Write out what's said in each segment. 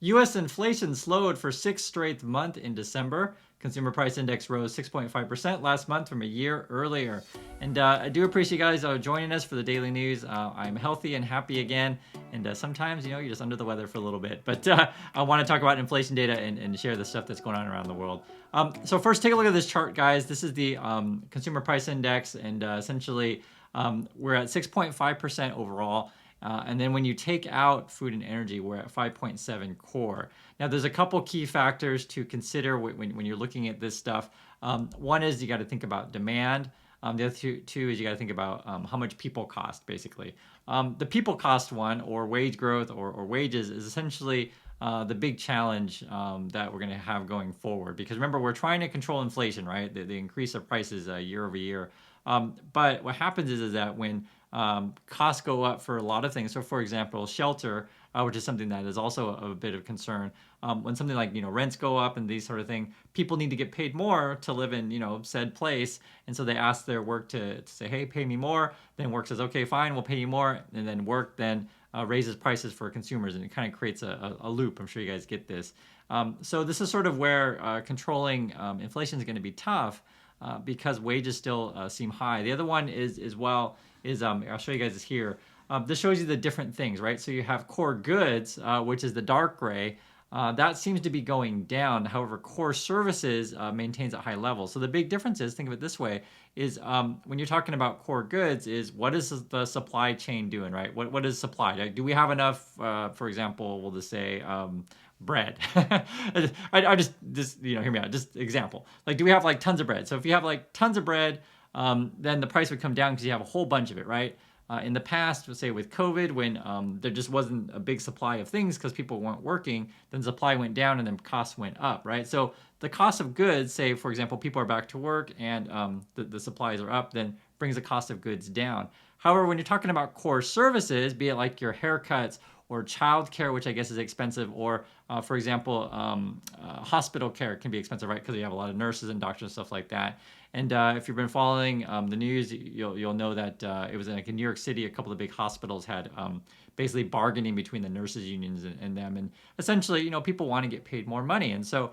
U.S. inflation slowed for sixth straight month in December. Consumer price index rose 6.5% last month from a year earlier. And I do appreciate you guys joining us for the daily news. I'm healthy and happy again. And sometimes, you're just under the weather for a little bit. But I want to talk about inflation data and share the stuff that's going on around the world. So first, take a look at this chart, guys. This is the consumer price index. And essentially, we're at 6.5% overall. And then when you take out food and energy, we're at 5.7 core. Now, there's a couple key factors to consider when you're looking at this stuff. One is you got to think about demand. The other two is you got to think about how much people cost, basically. The people cost one, or wage growth or wages, is essentially the big challenge that we're going to have going forward. Because remember, we're trying to control inflation, right? The increase of prices year over year. But what happens is that when costs go up for a lot of things. So, for example, shelter, which is something that is also a bit of concern. When something like rents go up and these sort of things, people need to get paid more to live in said place, and so they ask their work to say, hey, pay me more. Then work says, okay, fine, we'll pay you more, and then work then raises prices for consumers, and it kind of creates a loop. I'm sure you guys get this. So this is sort of where controlling inflation is going to be tough. Because wages still seem high. The other one is I'll show you guys this here. This shows you the different things, right? So you have core goods, which is the dark gray. That seems to be going down. However, core services maintains at high levels. So the big difference is, think of it this way, is when you're talking about core goods, is what is the supply chain doing, right? What is supply? Like, do we have enough, for example, we'll just say bread. I just hear me out. Just example. Like, do we have like tons of bread? So if you have like tons of bread, then the price would come down because you have a whole bunch of it, right? In the past, let's say with COVID, when there just wasn't a big supply of things because people weren't working, then supply went down and then costs went up, right? So the cost of goods, say for example, people are back to work and the supplies are up, then brings the cost of goods down. However, when you're talking about core services, be it like your haircuts or childcare, which I guess is expensive, or for example, hospital care can be expensive, right? Because you have a lot of nurses and doctors and stuff like that. And if you've been following the news, you'll know that it was like in New York City, a couple of big hospitals had basically bargaining between the nurses unions and them, and essentially, people want to get paid more money, and so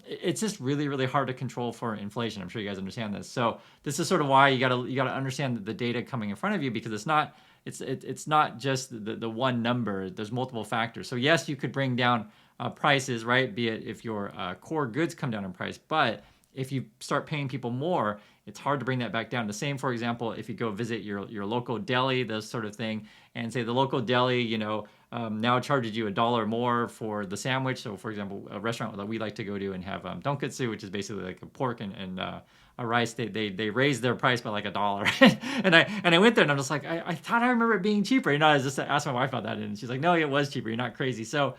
it's just really, really hard to control for inflation. I'm sure you guys understand this. So this is sort of why you gotta understand the data coming in front of you, because it's not just the one number. There's multiple factors. So yes, you could bring down prices, right? Be it if your core goods come down in price, but if you start paying people more, it's hard to bring that back down. The same, for example, if you go visit your local deli, those sort of thing, and say the local deli, now charges you $1 more for the sandwich. So, for example, a restaurant that we like to go to and have tonkatsu, which is basically like a pork and a rice, they raised their price by like $1. and I went there and I'm just like, I thought I remember it being cheaper. I just asked my wife about that, and she's like, no, it was cheaper. You're not crazy. So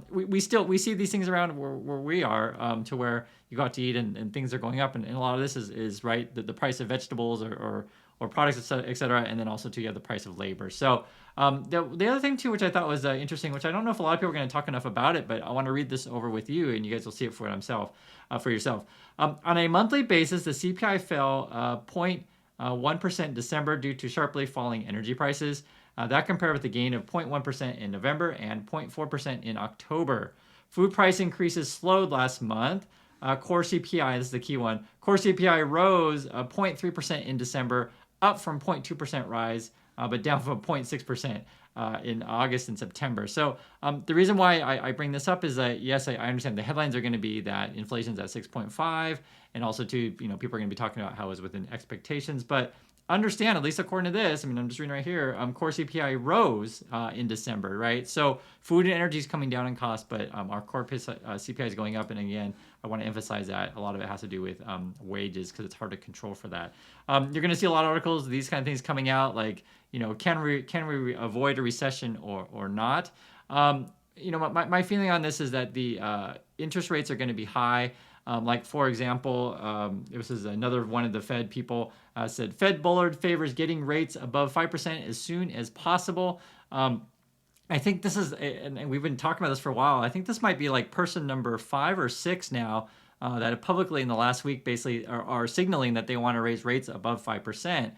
we see these things around where we are, to where you go out to eat and things are going up, and a lot of this is right, the price of vegetables or products, et cetera, and then also too, you have the price of labor. So the other thing too, which I thought was interesting, which I don't know if a lot of people are going to talk enough about it, but I want to read this over with you, and you guys will see it for yourself. On a monthly basis, the CPI fell 0.1% in December due to sharply falling energy prices. That compared with a gain of 0.1% in November and 0.4% in October. Food price increases slowed last month. Core CPI, this is the key one. Core CPI rose 0.3% in December, up from 0.2% rise, but down from 0.6% in August and September. So the reason why I bring this up is that, yes, I understand the headlines are going to be that inflation's at 6.5, and also too, people are going to be talking about how it's within expectations, but understand, at least according to this, I'm just reading right here, core CPI rose in December, right? So food and energy is coming down in cost, but our core CPI is going up. And again, I want to emphasize that a lot of it has to do with wages, because it's hard to control for that. You're going to see a lot of articles, these kind of things coming out, like, can we avoid a recession or not? My feeling on this is that the interest rates are going to be high. Like, for example, this is another one of the Fed people said, Fed Bullard favors getting rates above 5% as soon as possible. I think this is, and we've been talking about this for a while, I think this might be like person number 5 or 6 now that publicly in the last week basically are signaling that they want to raise rates above 5%.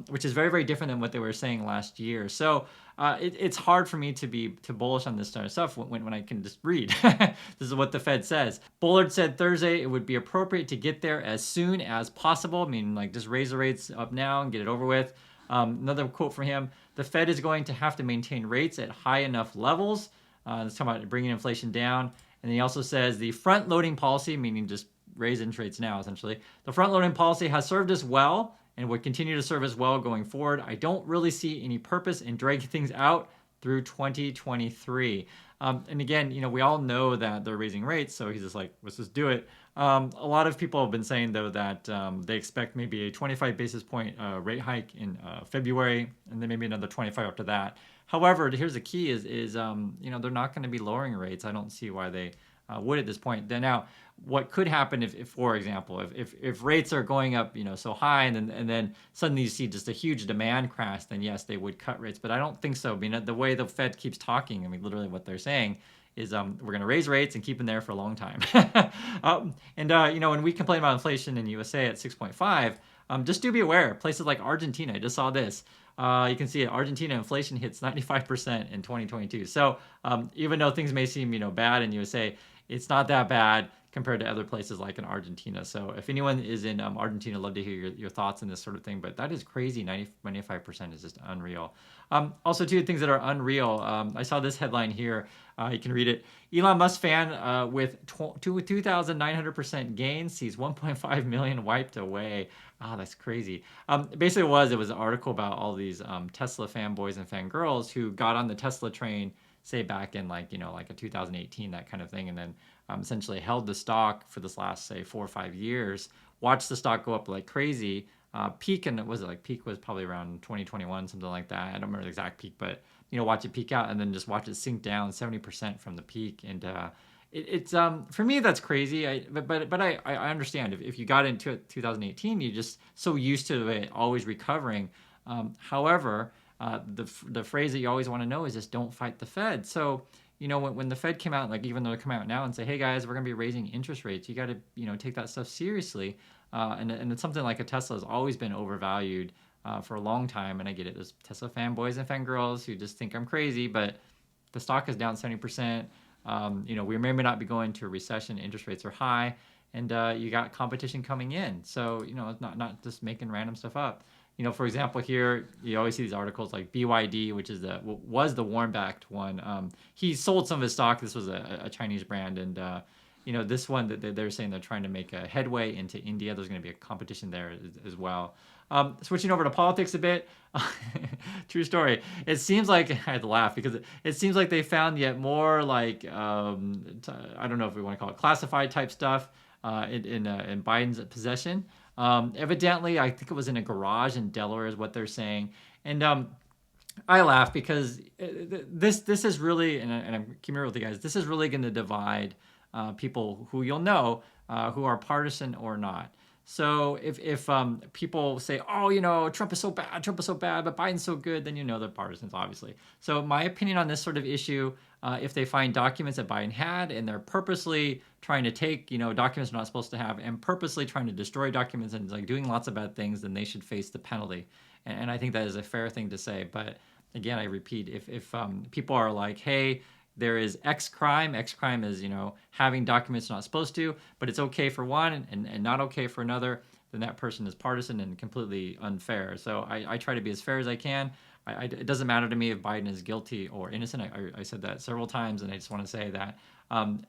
which is very, very different than what they were saying last year. So it's hard for me to be bullish on this sort of stuff when I can just read. This is what the Fed says. Bullard said Thursday it would be appropriate to get there as soon as possible. I mean, like just raise the rates up now and get it over with. Another quote from him: the Fed is going to have to maintain rates at high enough levels. It's talking about bringing inflation down. And he also says the front-loading policy, meaning just raise interest rates now, essentially. The front-loading policy has served us well and would continue to serve us well going forward. I don't really see any purpose in dragging things out through 2023. And again, we all know that they're raising rates, so he's just like, let's just do it. A lot of people have been saying, though, that they expect maybe a 25 basis point rate hike in February, and then maybe another 25 after that. However, here's the key is they're not going to be lowering rates. I don't see why they would at this point. Then now, what could happen if for example, if rates are going up, so high, and then suddenly you see just a huge demand crash, then yes, they would cut rates. But I don't think so. I mean, the way the Fed keeps talking, I mean, literally what they're saying is we're going to raise rates and keep them there for a long time. When we complain about inflation in USA at 6.5, just do be aware, places like Argentina, I just saw this. You can see it, Argentina inflation hits 95% in 2022. So even though things may seem, bad in USA, it's not that bad compared to other places like in Argentina. So if anyone is in Argentina, I'd love to hear your thoughts on this sort of thing. But that is crazy. 95% is just unreal. Also, two things that are unreal. I saw this headline here. You can read it. Elon Musk fan with 2,900% gains sees 1.5 million wiped away. Oh, that's crazy. Basically, it was an article about all these Tesla fanboys and fangirls who got on the Tesla train, say back in like a 2018, that kind of thing, and then essentially held the stock for this last, say, 4 or 5 years, watched the stock go up like crazy. Peak, and peak was probably around 2021, something like that. I don't remember the exact peak, but watch it peak out and then just watch it sink down 70% from the peak. And it's for me, that's crazy. But I understand if you got into it 2018, you're just so used to it always recovering. However, the phrase that you always want to know is just don't fight the Fed. So when the Fed came out, like even though they come out now and say, hey guys, we're going to be raising interest rates, you got to take that stuff seriously. And it's something like a Tesla has always been overvalued for a long time. And I get it. There's Tesla fanboys and fangirls who just think I'm crazy, but the stock is down 70%. We may not be going to a recession. Interest rates are high, and you got competition coming in. So, it's not just making random stuff up. For example, here you always see these articles like BYD, which is was the Warren-backed one. He sold some of his stock. This was a Chinese brand, and this one that they're saying they're trying to make a headway into India. There's going to be a competition there as well. Switching over to politics a bit, true story. It seems like I had to laugh because it seems like they found yet more like I don't know if we want to call it classified type stuff in Biden's possession. Evidently, I think it was in a garage in Delaware, is what they're saying, and I laugh because this is really, and I'm keeping it real with you guys. This is really going to divide people who you'll know who are partisan or not. So if people say, oh, Trump is so bad, but Biden's so good, then they're partisans, obviously. So my opinion on this sort of issue, if they find documents that Biden had and they're purposely trying to take, documents they're not supposed to have and purposely trying to destroy documents and like doing lots of bad things, then they should face the penalty. And I think that is a fair thing to say. But again, I repeat, if people are like, hey, there is X crime. X crime is, having documents not supposed to, but it's okay for one and not okay for another, then that person is partisan and completely unfair. So I try to be as fair as I can. It doesn't matter to me if Biden is guilty or innocent. I said that several times, and I just want to say that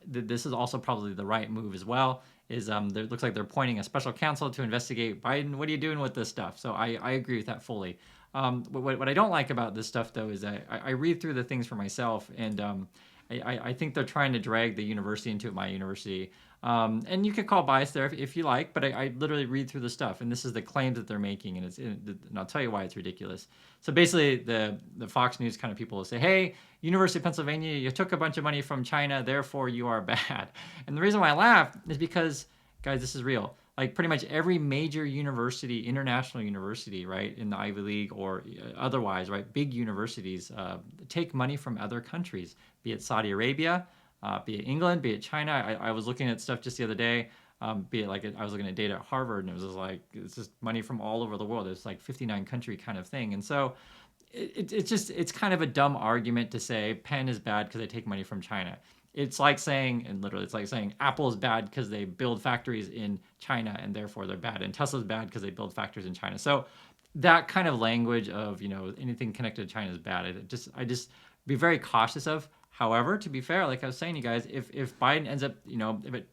this is also probably the right move as well. It looks like they're appointing a special counsel to investigate Biden. What are you doing with this stuff? So I agree with that fully. What I don't like about this stuff, though, is that I read through the things for myself, and I think they're trying to drag the university into my university. And you can call bias there if you like, but I literally read through the stuff, and this is the claims that they're making, and I'll tell you why it's ridiculous. So basically, the Fox News kind of people will say, hey, University of Pennsylvania, you took a bunch of money from China, therefore you are bad. And the reason why I laugh is because, guys, this is real. Like pretty much every major university, international university, right, in the Ivy League or otherwise, right, big universities take money from other countries, be it Saudi Arabia, be it England, be it China. I was looking at stuff just the other day. Be it like I was looking at data at Harvard, and it was just like it's just money from all over the world. It's like 59 country kind of thing, and so it's kind of a dumb argument to say pen is bad because they take money from China. It's like saying, and literally, it's like saying Apple is bad because they build factories in China and therefore they're bad, and Tesla's bad because they build factories in China. So that kind of language of anything connected to China is bad. I just be very cautious of. However, to be fair, like I was saying, you guys, if Biden ends up,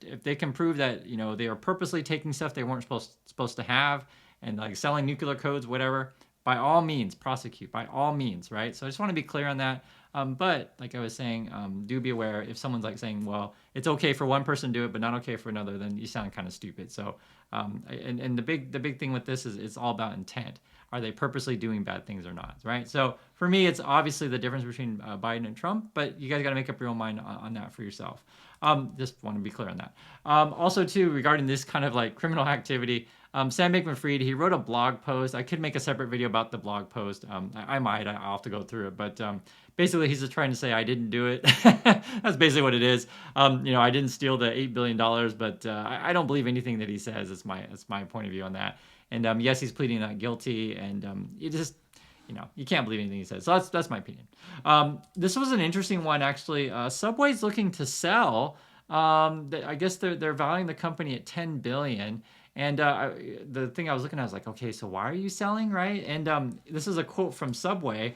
if they can prove that they are purposely taking stuff they weren't supposed to have and like selling nuclear codes, whatever, by all means prosecute, by all means, right? So I just want to be clear on that. But like I was saying, do be aware if someone's like saying, well, it's okay for one person to do it, but not okay for another, then you sound kind of stupid. So, and the big thing with this is it's all about intent. Are they purposely doing bad things or not, right? So for me, it's obviously the difference between Biden and Trump, but you guys got to make up your own mind on that for yourself. Just want to be clear on that. Also, too, regarding this kind of like criminal activity, Sam Bankman-Fried, he wrote a blog post. I could make a separate video about the blog post. I might. I'll have to go through it. But basically, he's just trying to say I didn't do it. That's basically what it is. I didn't steal the $8 billion, but I don't believe anything that he says. It's my point of view on that. And yes, he's pleading not guilty. And you just, you can't believe anything he says. So that's my opinion. This was an interesting one, actually. Subway's looking to sell. I guess they're valuing the company at $10 billion. And the thing I was looking at, I was like, okay, so why are you selling, right? And this is a quote from Subway.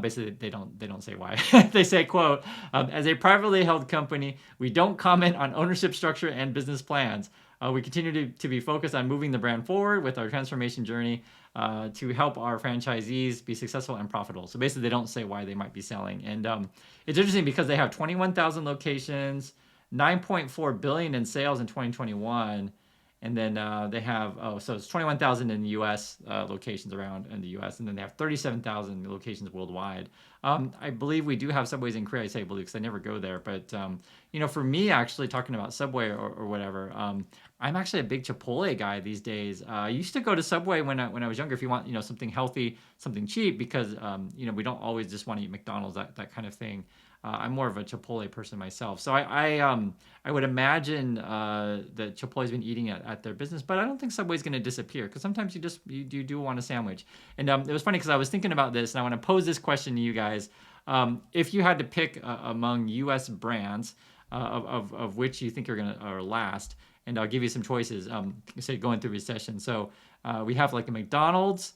Basically, they don't say why. They say, quote, as a privately held company, we don't comment on ownership structure and business plans. We continue to be focused on moving the brand forward with our transformation journey to help our franchisees be successful and profitable. So basically, they don't say why they might be selling. And it's interesting because they have 21,000 locations, 9.4 billion in sales in 2021. And then they have, so it's 21,000 in the U.S. Locations around in the U.S. And then they have 37,000 locations worldwide. I believe we do have Subways in Korea. I say I believe because I never go there. But, for me, actually, talking about Subway or whatever, I'm actually a big Chipotle guy these days. I used to go to Subway when I was younger if you want, something healthy, something cheap, because, we don't always just want to eat McDonald's, that kind of thing. I'm more of a Chipotle person myself. So I would imagine that Chipotle's been eating at their business, but I don't think Subway's going to disappear because sometimes you do want a sandwich. And it was funny because I was thinking about this and I want to pose this question to you guys. If you had to pick among U.S. brands of which you think are last, and I'll give you some choices, say going through recession. So we have like a McDonald's,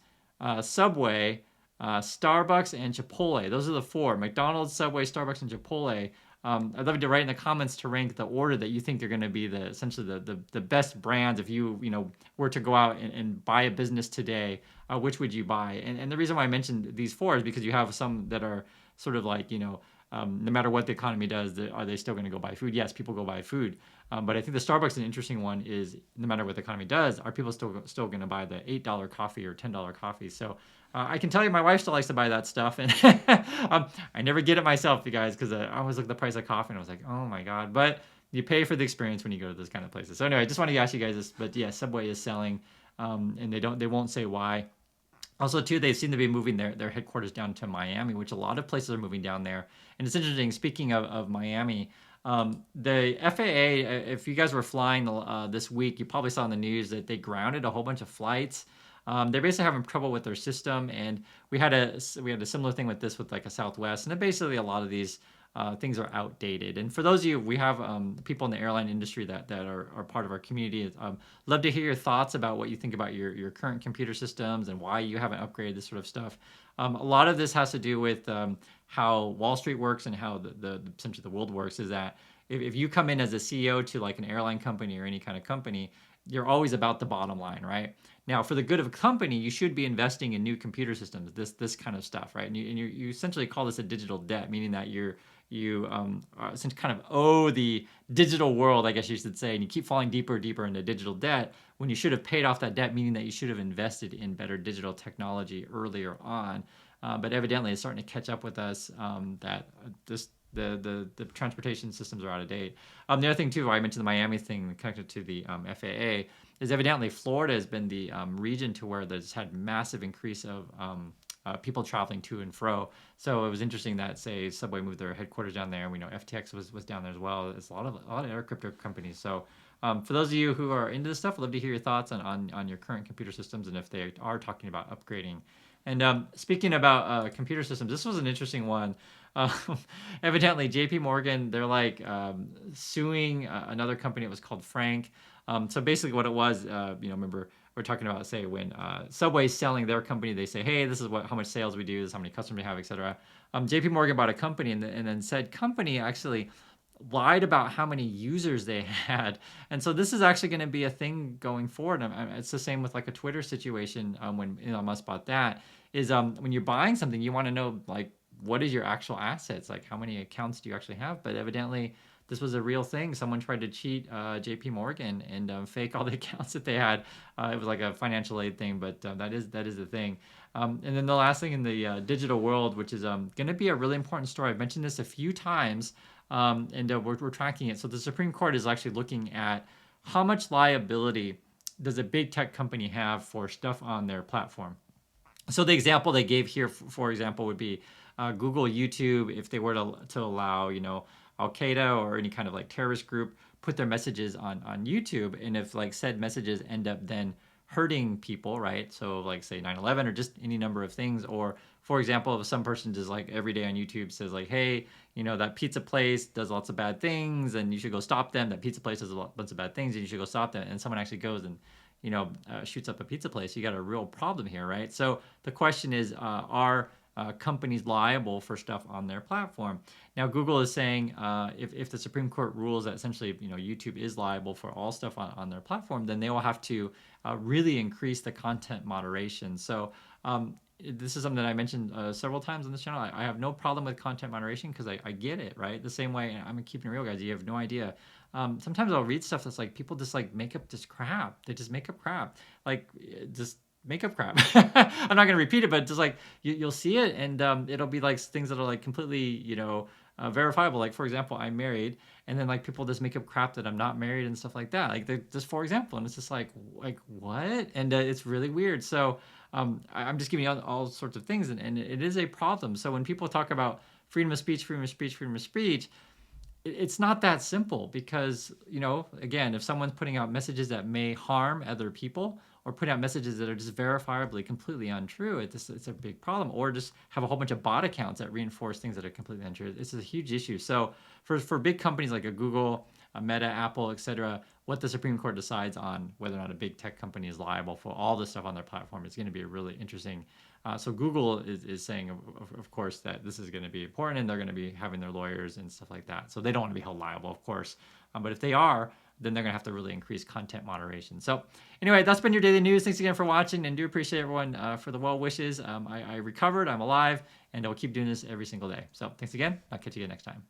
Subway, Starbucks, and Chipotle. Those are the four: McDonald's, Subway, Starbucks, and Chipotle. I'd love you to write in the comments to rank the order that you think are going to be essentially the best brands. If you were to go out and buy a business today, which would you buy? And the reason why I mentioned these four is because you have some that are sort of like no matter what the economy does, are they still going to go buy food? Yes, people go buy food. But I think the Starbucks, an interesting one, is no matter what the economy does, are people still going to buy the $8 coffee or $10 coffee? So I can tell you my wife still likes to buy that stuff. And I never get it myself, you guys, because I always look at the price of coffee and I was like, oh my God. But you pay for the experience when you go to those kind of places. So anyway, I just wanted to ask you guys this. But yeah, Subway is selling, and they won't say why. Also, too, they seem to be moving their headquarters down to Miami, which a lot of places are moving down there. And it's interesting, speaking of Miami, the FAA, if you guys were flying this week, you probably saw in the news that they grounded a whole bunch of flights. They're basically having trouble with their system, and we had a similar thing with this with like a Southwest, and then basically a lot of these things are outdated. And for those of you, we have people in the airline industry that are part of our community. Love to hear your thoughts about what you think about your current computer systems and why you haven't upgraded this sort of stuff. A lot of this has to do with how Wall Street works and how essentially the world works. Is that if you come in as a CEO to like an airline company or any kind of company, you're always about the bottom line, right? Now, for the good of a company, you should be investing in new computer systems, this kind of stuff, right? And you essentially call this a digital debt, meaning that you essentially kind of owe the digital world, I guess you should say, and you keep falling deeper and deeper into digital debt when you should have paid off that debt, meaning that you should have invested in better digital technology earlier on. But evidently, it's starting to catch up with us that the transportation systems are out of date. The other thing too, I mentioned the Miami thing connected to the FAA, is evidently Florida has been the region to where there's had massive increase of people traveling to and fro. So it was interesting that, say, Subway moved their headquarters down there, and we know FTX was down there as well. It's a lot of other crypto companies. So for those of you who are into this stuff, I'd love to hear your thoughts on your current computer systems and if they are talking about upgrading. And speaking about computer systems, this was an interesting one. Uh, Evidently, JP Morgan, they're like suing another company. It was called Frank. So basically what it was, remember we're talking about, say, when Subway's selling their company, they say, hey, this is how much sales we do, this is how many customers we have, etc. JP Morgan bought a company, and then said company actually lied about how many users they had. And so this is actually going to be a thing going forward. It's the same with like a Twitter situation when Elon Musk bought that, is when you're buying something, you want to know, like, what is your actual assets? Like, how many accounts do you actually have? But evidently, this was a real thing. Someone tried to cheat JP Morgan and fake all the accounts that they had. It was like a financial aid thing, but that is the thing. And then the last thing in the digital world, which is going to be a really important story. I've mentioned this a few times, and we're tracking it. So the Supreme Court is actually looking at how much liability does a big tech company have for stuff on their platform. So the example they gave here, for example, would be Google, YouTube, if they were to allow, Al Qaeda or any kind of like terrorist group put their messages on YouTube, and if like said messages end up then hurting people, right? So like say 9/11 or just any number of things, or for example, if some person just like every day on YouTube says like, hey, that pizza place does lots of bad things and you should go stop them. That pizza place does lots of bad things and you should go stop them. And someone actually goes and shoots up a pizza place. You got a real problem here, right? So the question is, are companies liable for stuff on their platform? Now, Google is saying if the Supreme Court rules that essentially YouTube is liable for all stuff on their platform, then they will have to really increase the content moderation. So this is something that I mentioned several times on this channel. I have no problem with content moderation because I get it, right? The same way, I'm keeping it real, guys. You have no idea. Sometimes I'll read stuff that's like people just like make up this crap. They just make up crap. Like just make up crap. I'm not going to repeat it, but just like you'll see it, and it'll be like things that are like completely, verifiable. Like, for example, I'm married, and then like people just make up crap that I'm not married and stuff like that. Like just for example, and it's just like what? And it's really weird. So I'm just giving you all sorts of things, and it is a problem. So when people talk about freedom of speech, freedom of speech, freedom of speech, it's not that simple because, again, if someone's putting out messages that may harm other people or putting out messages that are just verifiably completely untrue, it's a big problem. Or just have a whole bunch of bot accounts that reinforce things that are completely untrue. This is a huge issue. So for big companies like a Google, a Meta, Apple, etc., what the Supreme Court decides on whether or not a big tech company is liable for all the stuff on their platform is going to be a really interesting. So Google is saying, of course, that this is going to be important, and they're going to be having their lawyers and stuff like that. So they don't want to be held liable, of course. But if they are, then they're going to have to really increase content moderation. So anyway, that's been your daily news. Thanks again for watching, and do appreciate everyone for the well wishes. I recovered, I'm alive, and I'll keep doing this every single day. So thanks again. I'll catch you again next time.